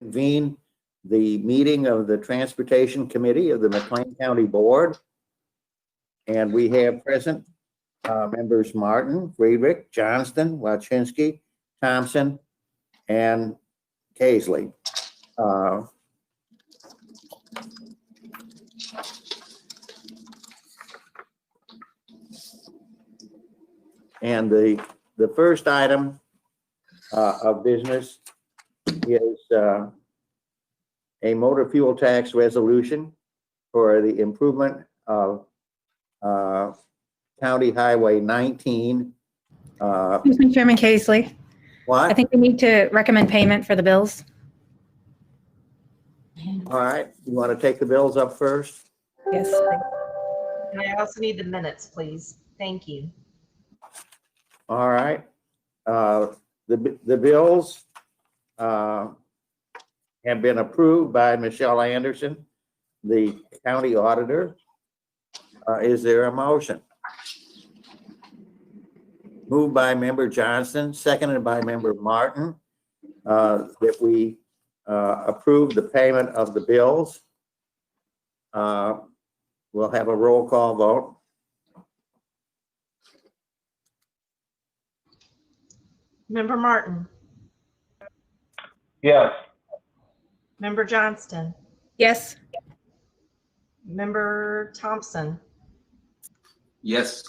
convene the meeting of the Transportation Committee of the McLean County Board. And we have present members Martin, Friedrich, Johnston, Wachinski, Thompson, and Kaisley. And the first item of business is a motor fuel tax resolution for the improvement of County Highway 19. Excuse me, Chairman Kaisley. What? I think we need to recommend payment for the bills. All right, you want to take the bills up first? Yes. And I also need the minutes, please. Thank you. All right. The bills have been approved by Michelle Anderson, the county auditor. Is there a motion? Moved by member Johnson, seconded by member Martin, that we approve the payment of the bills. We'll have a roll call vote. Member Martin, Yes. Member Johnston, Yes. Member Thompson, Yes.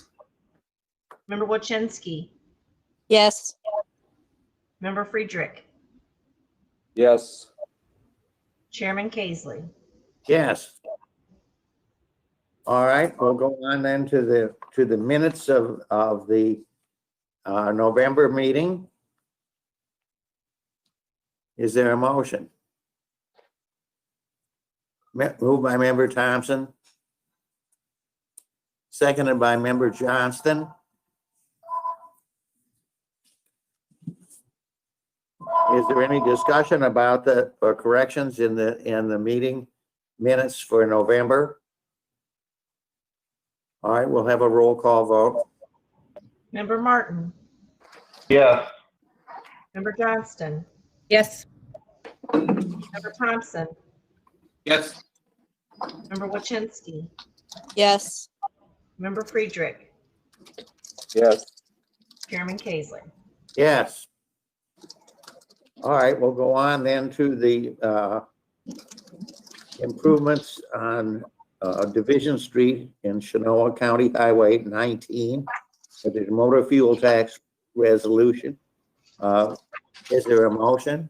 Member Wachinski, Yes. Member Friedrich, Yes. Chairman Kaisley. Yes. All right, we'll go on then to the minutes of the November meeting. Is there a motion? Moved by member Thompson, seconded by member Johnston. Is there any discussion about the or corrections in the meeting minutes for November? All right, we'll have a roll call vote. Member Martin, Yes. Member Johnston, Yes. Member Thompson, Yes. Member Wachinski, Yes. Member Friedrich, Yes. Chairman Kaisley. Yes. All right, we'll go on then to the improvements on Division Street in Chenoa County Highway 19. It is motor fuel tax resolution. Is there a motion?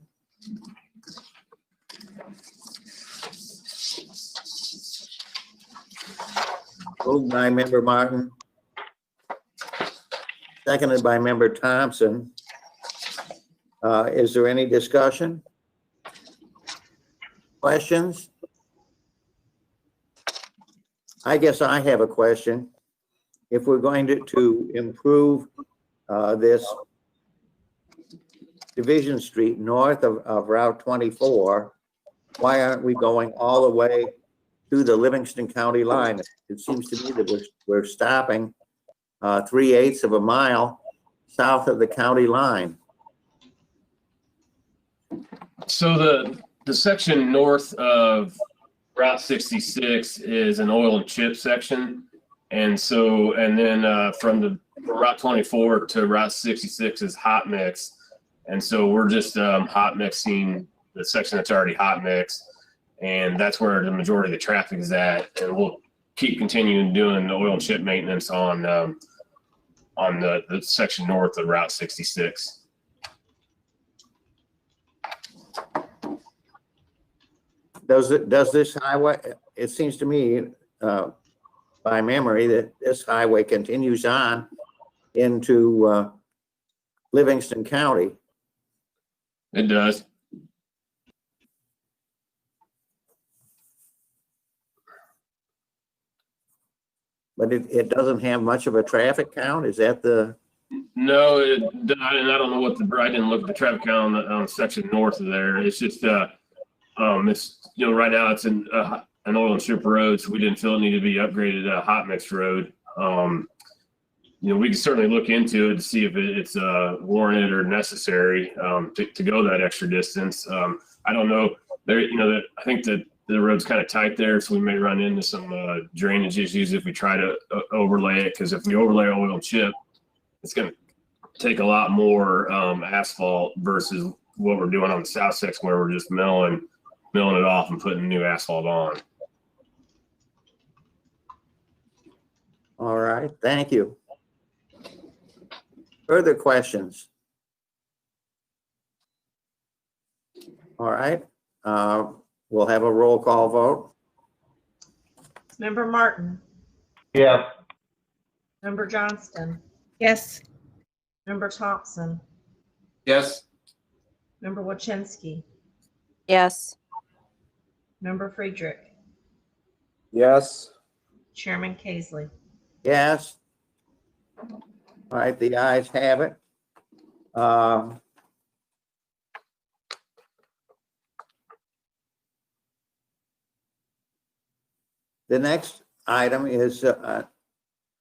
Moved by member Martin, seconded by member Thompson. Is there any discussion? Questions? I guess I have a question. If we're going to improve this Division Street north of Route 24, why aren't we going all the way to the Livingston County line? It seems to me that we're stopping 3/8 of a mile south of the county line. So the section north of Route 66 is an oil and chip section. And then from Route 24 to Route 66 is hot mix. And so we're just hot mixing the section that's already hot mixed. And that's where the majority of the traffic is at. And we'll keep continuing doing the oil and chip maintenance on the section north of Route 66. Does this highway, it seems to me, by memory, that this highway continues on into Livingston County. It does. But it doesn't have much of a traffic count? Is that the? No, and I don't know I didn't look at the traffic count on the section north of there. It's just, it's, right now it's an oil and chip road, so we didn't feel it needed to be upgraded to a hot mix road. We can certainly look into it to see if it's warranted or necessary to go that extra distance. I don't know there, I think that the road's kind of tight there, so we may run into some drainage issues if we try to overlay it. Because if we overlay oil and chip, it's going to take a lot more asphalt versus what we're doing on the south section where we're just milling it off and putting new asphalt on. All right, thank you. Further questions? All right, we'll have a roll call vote. Member Martin, Yes. Member Johnston, Yes. Member Thompson, Yes. Member Wachinski, Yes. Member Friedrich, Yes. Chairman Kaisley. Yes. All right, the ayes have it. The next item is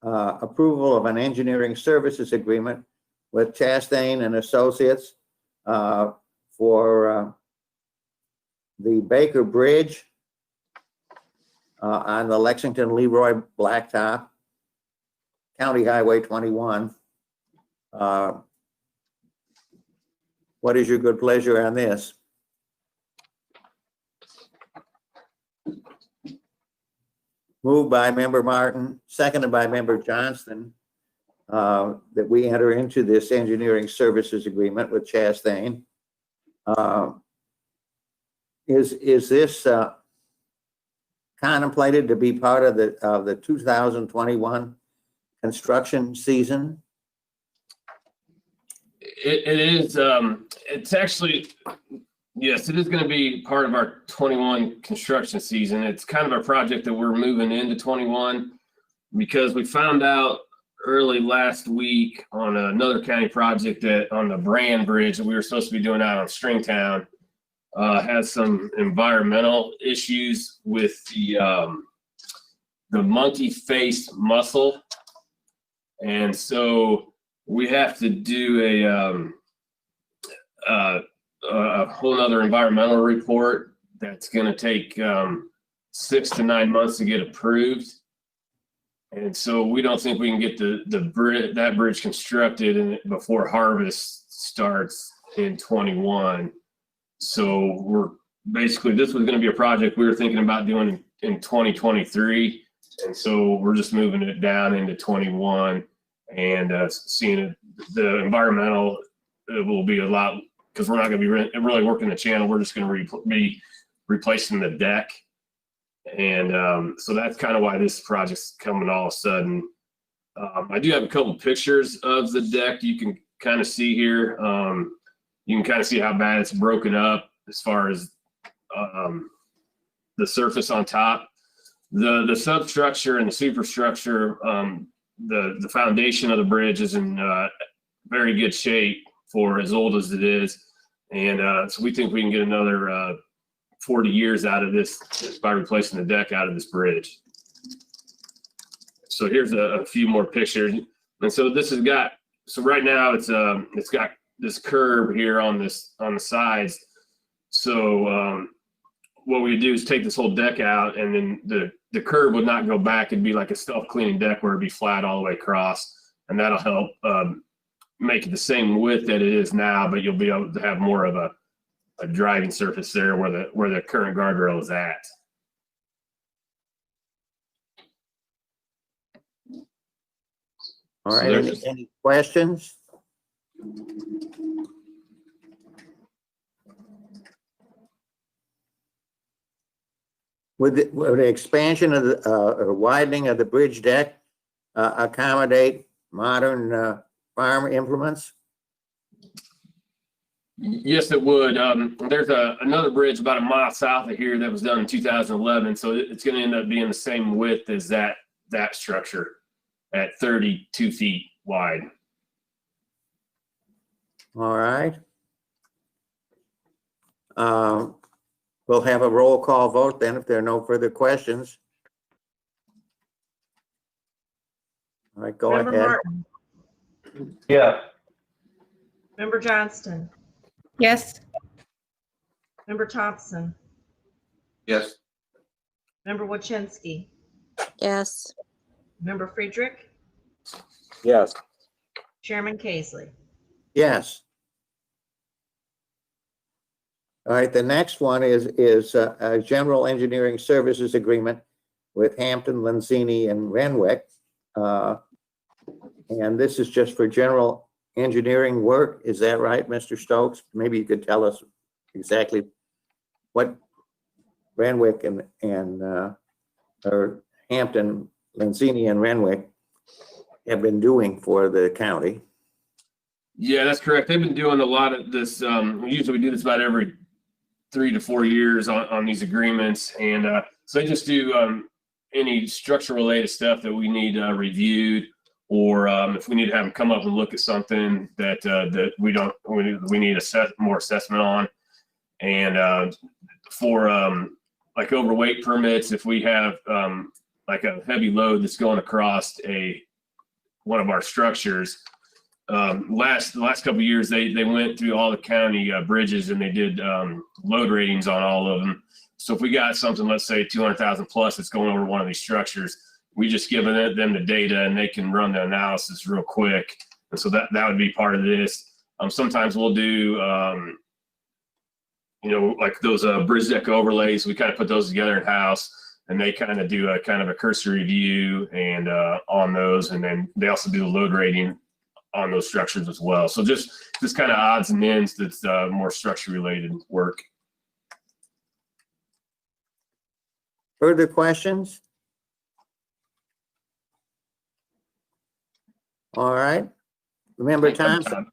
approval of an engineering services agreement with Chastain and Associates for the Baker Bridge on the Lexington Leroy Blacktop, County Highway 21. What is your good pleasure on this? Moved by Member Martin, seconded by Member Johnston, that we enter into this engineering services agreement with Chastain. Is this contemplated to be part of the 2021 construction season? It is. It's actually, yes, it is going to be part of our 21 construction season. It's kind of a project that we're moving into 21 because we found out early last week on another county project that on the Brand Bridge that we were supposed to be doing out on Stringtown has some environmental issues with the monkey face mussel. And so we have to do a whole nother environmental report that's going to take 6 to 9 months to get approved. And so we don't think we can get that bridge constructed before harvest starts in 21. So we're basically, this was going to be a project we were thinking about doing in 2023. And so we're just moving it down into 21 and seeing it, the environmental, it will be a lot, because we're not going to be really working the channel. We're just going to be replacing the deck. And so that's kind of why this project's coming all of a sudden. I do have a couple pictures of the deck you can kind of see here. You can kind of see how bad it's broken up as far as the surface on top. The substructure and the superstructure, the foundation of the bridge is in very good shape for as old as it is. And so we think we can get another 40 years out of this just by replacing the deck out of this bridge. So here's a few more pictures. And so this has got, so right now it's got this curb here on the sides. So what we do is take this whole deck out, and then the curb would not go back. It'd be like a self-cleaning deck where it'd be flat all the way across, and that'll help make it the same width that it is now, but you'll be able to have more of a driving surface there where the current guardrail is at. All right, any questions? Would the expansion of the or widening of the bridge deck accommodate modern farm implements? Yes, it would. There's another bridge about a mile south of here that was done in 2011, so it's going to end up being the same width as that structure at 32 feet wide. All right. We'll have a roll call vote then if there are no further questions. All right, go Member ahead. Martin, Yes. Member Johnston, Yes. Member Thompson, Yes. Member Wojcinski, Yes. Member Friedrich, Yes. Chairman Kaisley. Yes. All right, the next one is a general engineering services agreement with Hampton, Lenzini, and Renwick. And this is just for general engineering work. Is that right, Mr. Stokes? Maybe you could tell us exactly what Renwick or Hampton, Lenzini, and Renwick have been doing for the county. Yeah, that's correct. They've been doing a lot of this. Usually we do this about every 3 to 4 years on these agreements. And so they just do any structure related stuff that we need reviewed, or if we need to have them come up and look at something that we need more assessment on. And for like overweight permits, if we have like a heavy load that's going across one of our structures. The last couple of years, they went through all the county bridges and they did load ratings on all of them. So if we got something, let's say 200,000 plus, that's going over one of these structures, we just give them the data and they can run the analysis real quick. And so that would be part of this. Sometimes we'll do, like those bridge deck overlays. We kind of put those together in house, and they kind of do a kind of a cursory review and on those, and then they also do the load rating on those structures as well. So just kind of odds and ends that's more structure related work. Further questions? All right. Member Thompson?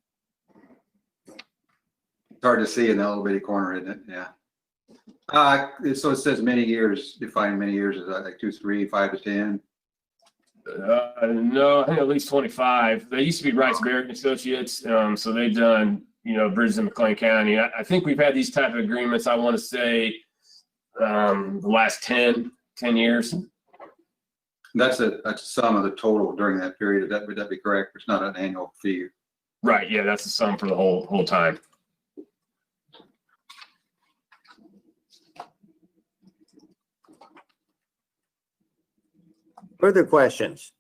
It's hard to see in that little bitty corner, isn't it? Yeah. So it says many years, define many years, is that like 2, 3, 5 to 10? No, I think at least 25. They used to be Rice Barrett Associates. So they've done, bridges in McLean County. I think we've had these type of agreements, I want to say, the last 10 years. That's a sum of the total during that period. Would that be correct? It's not an annual fee. Right. Yeah, that's the sum for the whole time. Further questions?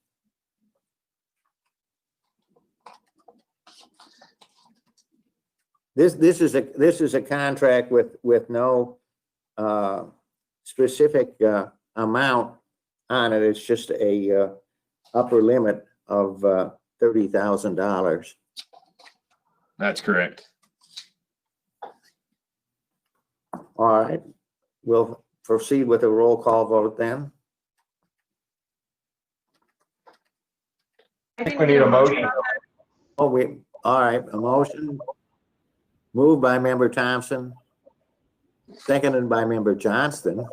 This is a contract with no specific amount on it. It's just a upper limit of $30,000. That's correct. All right, we'll proceed with a roll call vote then. I think we need a motion. All right, a motion moved by Member Thompson, seconded by Member Johnston.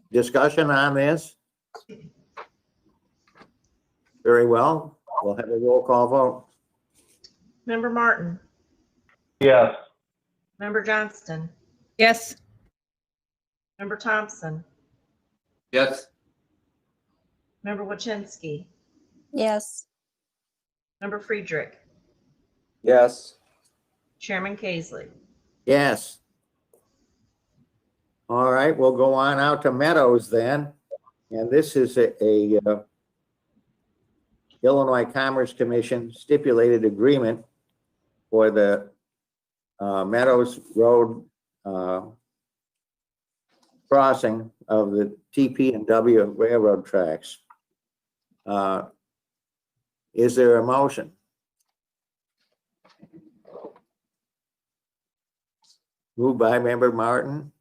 Discussion on this? Very well, we'll have a roll call vote. Member Martin, Yes. Member Johnston, Yes. Member Thompson, Yes. Member Wojcinski, Yes. Member Friedrich, Yes. Chairman Kaisley. Yes. All right, we'll go on out to Meadows then. And this is a Illinois Commerce Commission stipulated agreement for the Meadows Road crossing of the TP&W railroad tracks. Is there a motion? Moved by Member Martin.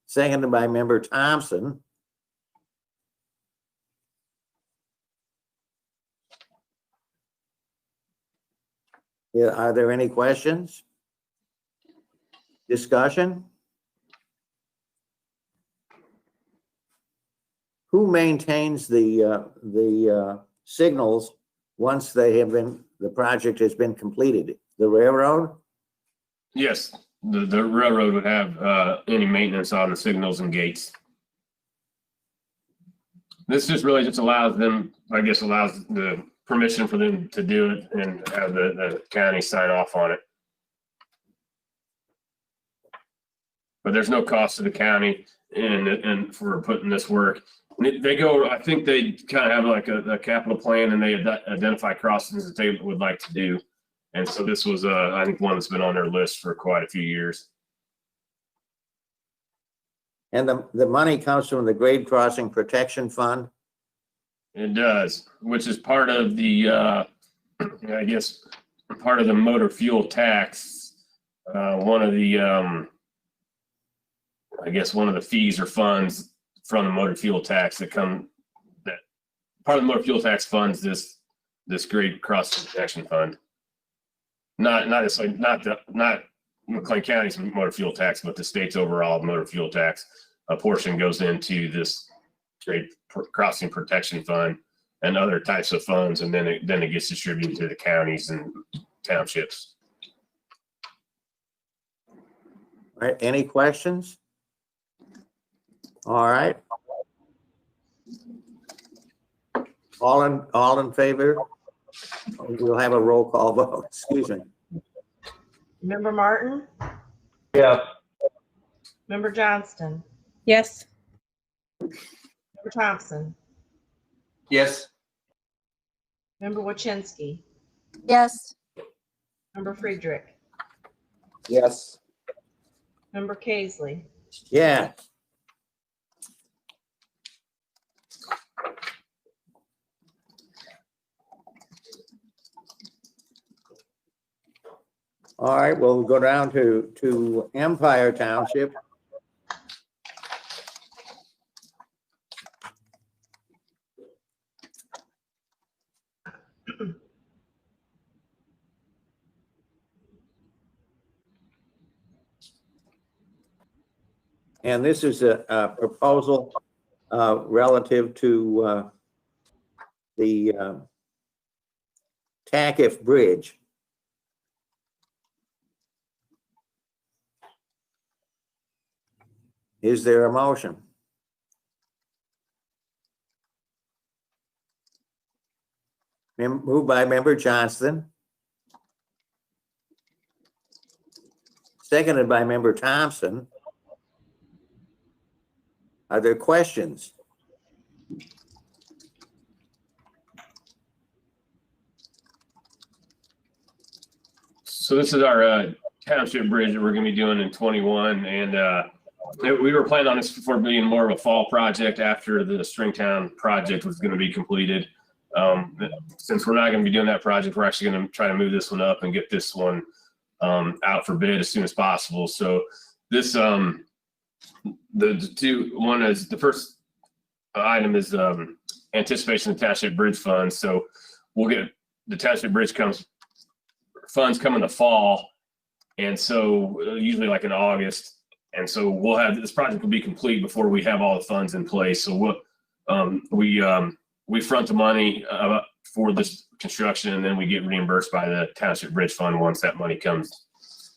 Seconded by Member Thompson. Yeah, are there any questions? Discussion? Who maintains the signals once the project has been completed? The railroad? Yes, the railroad would have any maintenance on the signals and gates. This just really just allows them, I guess, allows the permission for them to do it and have the county sign off on it. But there's no cost to the county and for putting this work. They go, I think they kind of have like a capital plan, and they identify crossings that they would like to do. And so this was, I think, one that's been on their list for quite a few years. And the money comes from the Grade Crossing Protection Fund? It does, which is part of the, I guess, part of the motor fuel tax. One of the, I guess, one of the fees or funds from the motor fuel tax that part of the motor fuel tax funds this Grade Crossing Protection Fund. Not McLean County's motor fuel tax, but the state's overall motor fuel tax. A portion goes into this Grade Crossing Protection Fund and other types of funds, and then it gets distributed to the counties and townships. All right, any questions? All right. All in favor? We'll have a roll call vote. Excuse me. Member Martin, Yes. Member Johnston, Yes. Member Thompson, Yes. Member Wachinski, Yes. Member Friedrich, Yes. Member Kaisley, Yeah. All right, we'll go down to Empire Township. And this is a proposal relative to the Tackif Bridge. Is there a motion? Moved by Member Johnston. Seconded by Member Thompson. Are there questions? So this is our township bridge that we're going to be doing in 21, and we were planning on this before being more of a fall project after the Stringtown project was going to be completed. Since we're not going to be doing that project, we're actually going to try to move this one up and get this one out for bid as soon as possible. So this, the first item is anticipation of township bridge funds. So we'll get the township bridge funds come in the fall, and so usually like in August. And so we'll have, this project will be complete before we have all the funds in place. So we front the money for this construction, and then we get reimbursed by the township bridge fund once that money comes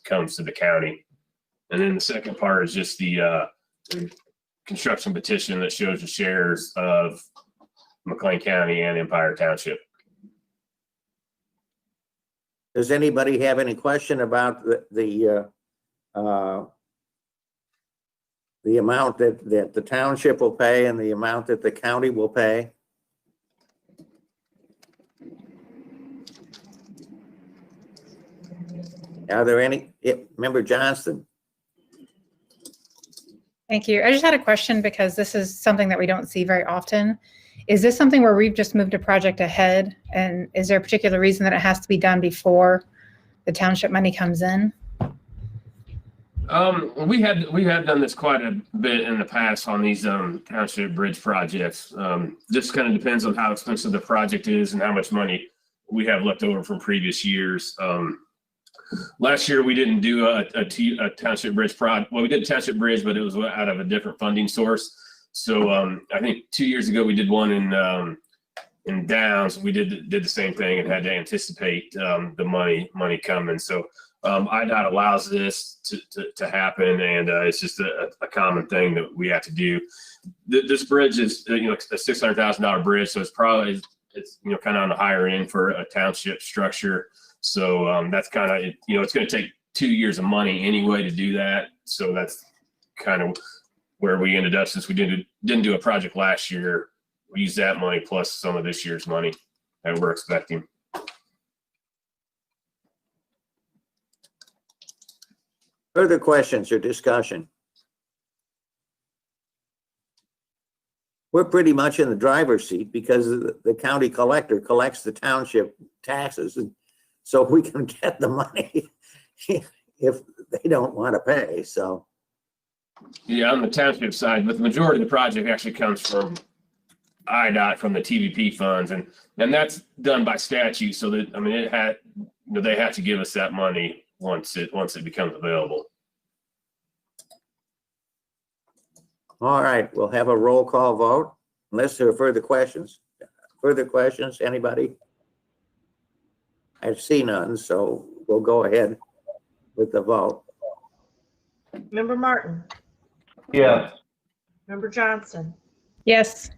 to the county. And then the second part is just the construction petition that shows the shares of McLean County and Empire Township. Does anybody have any question about the amount that the township will pay and the amount that the county will pay? Are there any? Member Johnston? Thank you. I just had a question because this is something that we don't see very often. Is this something where we've just moved a project ahead? And is there a particular reason that it has to be done before the township money comes in? We have done this quite a bit in the past on these township bridge projects. Just kind of depends on how expensive the project is and how much money we have left over from previous years. Last year we didn't do a township bridge project. Well, we did a township bridge, but it was out of a different funding source. So I think 2 years ago we did one in Downs. We did the same thing and had to anticipate the money coming. So IDOT allows this to happen, and it's just a common thing that we have to do. This bridge is a $600,000 bridge, so it's probably it's, kind of on the higher end for a township structure. So that's kind of, it's going to take 2 years of money anyway to do that. So that's kind of where we ended up, since we didn't do a project last year. We used that money plus some of this year's money that we're expecting. Further questions or discussion? We're pretty much in the driver's seat because the county collector collects the township taxes, and so we can get the money if they don't want to pay, so. Yeah, on the township side, but the majority of the project actually comes from IDOT, from the TVP funds, and that's done by statute. So that, they have to give us that money once it becomes available. All right, we'll have a roll call vote unless there are further questions. Further questions, anybody? I see none, so we'll go ahead with the vote. Member Martin, Yes. Member Johnston, Yes.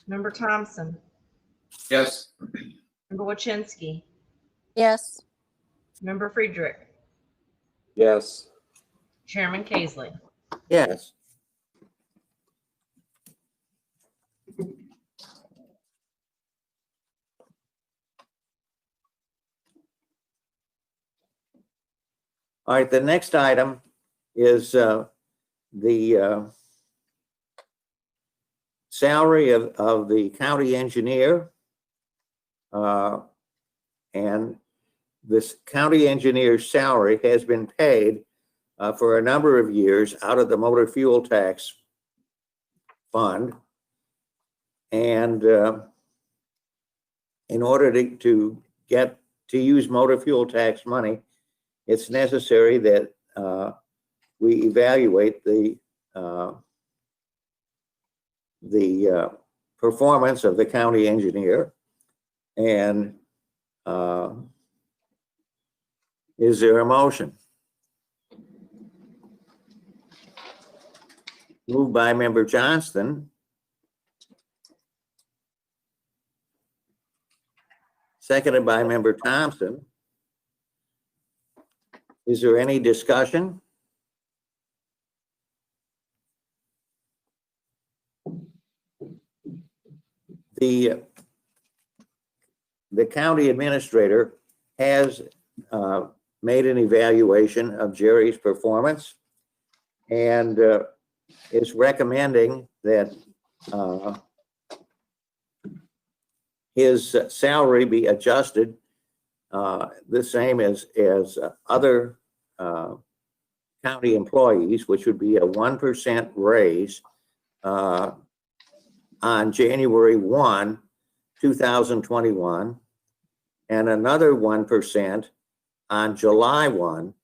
Member Thompson, Yes. Member Wachinski, Yes. Member Friedrich, Yes. Chairman Kaisley. Yes. All right, the next item is the salary of the county engineer. And this county engineer's salary has been paid for a number of years out of the motor fuel tax fund. And in order to get to use motor fuel tax money, it's necessary that we evaluate the performance of the county engineer. And is there a motion? Moved by Member Johnston. Seconded by Member Thompson. Is there any discussion? The county administrator has made an evaluation of Jerry's performance and is recommending that his salary be adjusted the same as other county employees, which would be a 1% raise on January 1, 2021, and another 1% on July 1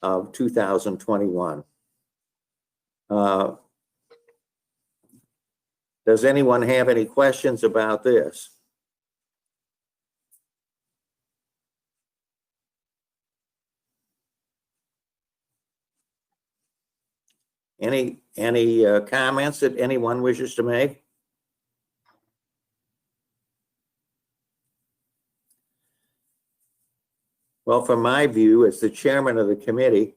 of 2021. Does anyone have any questions about this? Any comments that anyone wishes to make? Well, from my view, as the chairman of the committee,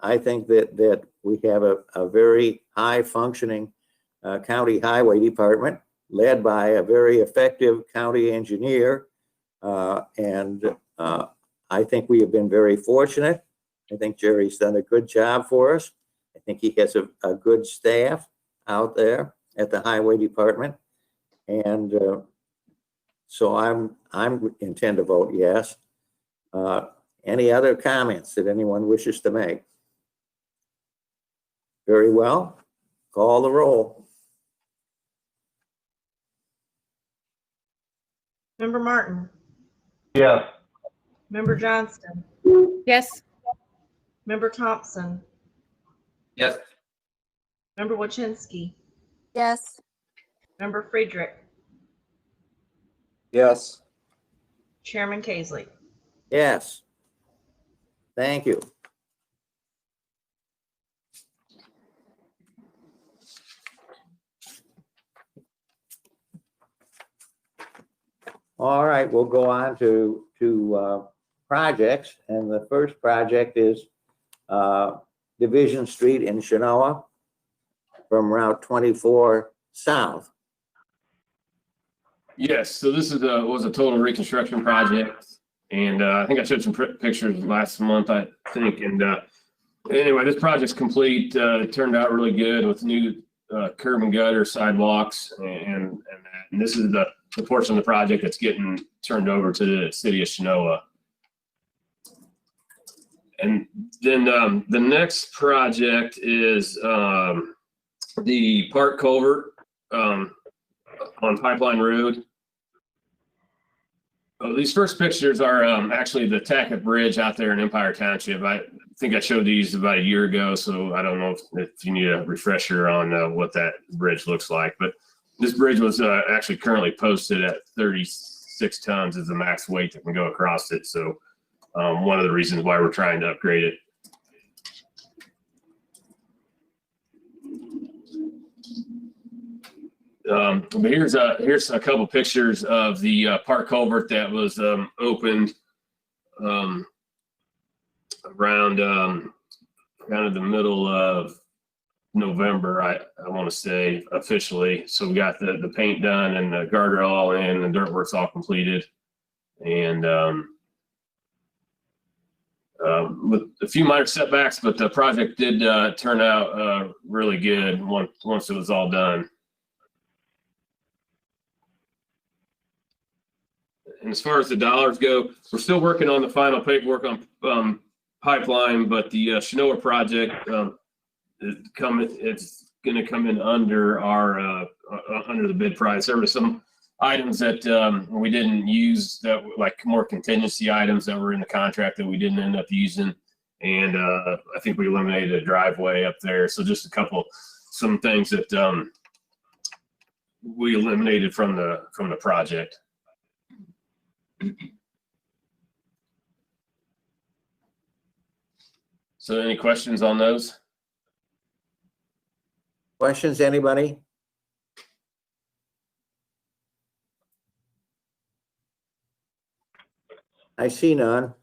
I think that we have a very high functioning county highway department led by a very effective county engineer. And I think we have been very fortunate. I think Jerry's done a good job for us. I think he has a good staff out there at the highway department. And so I'm intend to vote yes. Any other comments that anyone wishes to make? Very well. Call the roll. Member Martin, Yes. Member Johnston, Yes. Member Thompson, Yes. Member Wachinski, Yes. Member Friedrich, Yes. Chairman Kaisley. Yes. Thank you. All right, we'll go on to projects, and the first project is Division Street in Genoa from Route 24 south. Yes, so this is was a total reconstruction project, and I think I showed some pictures last month, I think. And anyway, this project's complete. It turned out really good with new curb and gutter sidewalks, and this is the portion of the project that's getting turned over to the city of Genoa. And then the next project is the park culvert on Pipeline Road. Oh, these first pictures are actually the Tackett Bridge out there in Empire Township. I think I showed these about a year ago, so I don't know if you need a refresher on what that bridge looks like. But this bridge was actually currently posted at 36 tons is the max weight that can go across it. So one of the reasons why we're trying to upgrade it. But here's a couple pictures of the park culvert that was opened around kind of the middle of November, I want to say officially. So we got the paint done and the guardrail all in, the dirt work's all completed, and with a few minor setbacks, but the project did turn out really good once it was all done. And as far as the dollars go, we're still working on the final paperwork on pipeline, but the Genoa project it's going to come in under our under the bid price. There were some items that we didn't use, that were like more contingency items that were in the contract that we didn't end up using, and I think we eliminated a driveway up there. So just some things that we eliminated from the project. So any questions on those? Questions, anybody? I see none.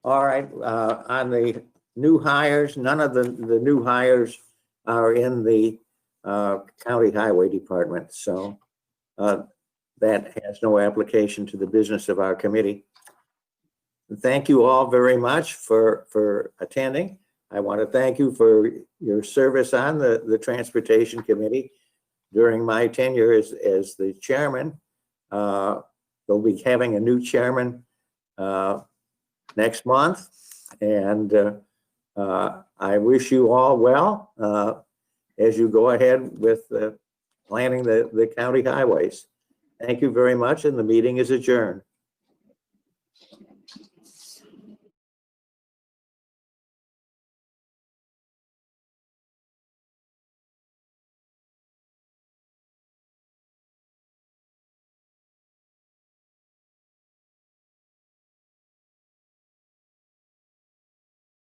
All right, on the new hires, none of the new hires are in the county highway department, so that has no application to the business of our committee. Thank you all very much for attending. I want to thank you for your service on the Transportation Committee during my tenure as the chairman. They'll be having a new chairman next month, and I wish you all well as you go ahead with planning the county highways. Thank you very much, and the meeting is adjourned.